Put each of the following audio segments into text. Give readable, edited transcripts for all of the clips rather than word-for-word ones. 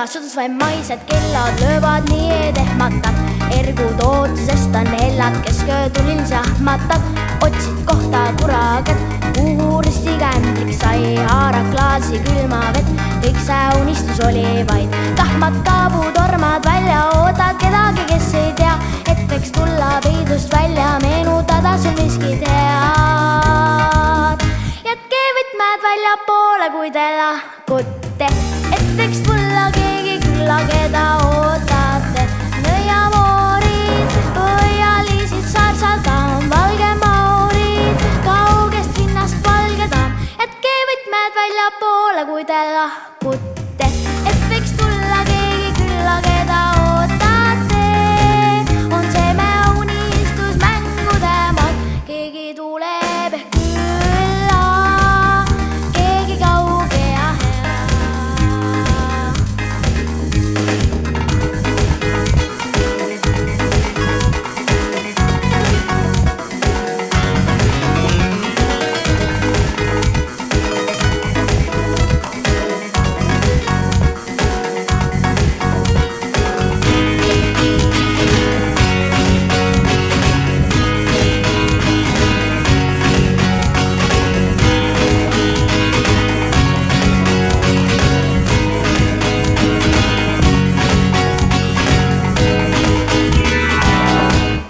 sudus vaid maised kellad löövad nii, et ehmatab. Ergud ootusest on hellad, kesköötulil sahmatab. Otsid kohta kuragat, kuhu ristikändlik sai. Haarab klaasi külma vett, kõik see unistus oli vaid. Tahmad kaabud, ormad välja, ootad kedagi, kes ei tea, et võiks tulla peidust välja, meenutada sul miskit head. Jätke võtmed välja poole, kui te lahkute, et võiks tulla keegi külla, keda ootate. Nõiamoorid, põhjaliisid, saarsaldaam, valge maurid, kaugest linnast valge taam. Jätke võtmed välja poole, kui te lahkute, et võiks tulla keegi külla, keda ootate. On see me unistus mängude maal, keegi tuleb ehk külla, keegi kauge ja hea.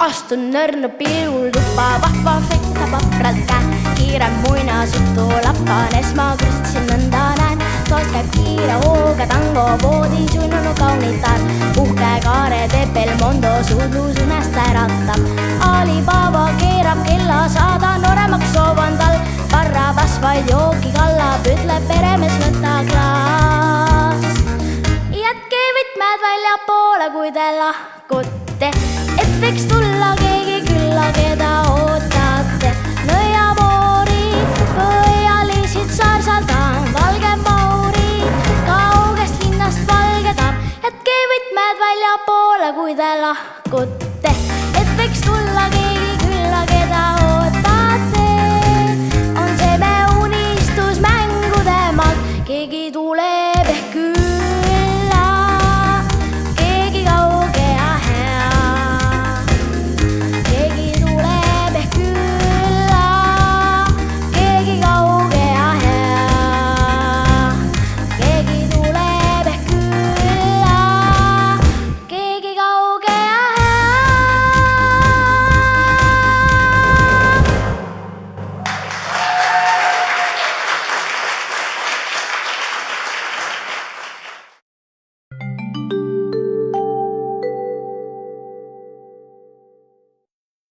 Astun nörnu pilgul tuppa, vahva fekta vapralt käe. Kiirem muinasjutu lappan, esmakristsin nõnda näen. Toas käib kiire hooga tango, voodis uinunu kaunitar. Uhke kaare teeb Belmondo, suudlus unest äratab. Alibaba keerab kella, saada nooremaks soovan tal. Barrabas vaid jooki kallab, ütleb peremees võta klaas. Jätke võtmed välja poole, kui te lahkute, et võiks tulla keegi külla, keda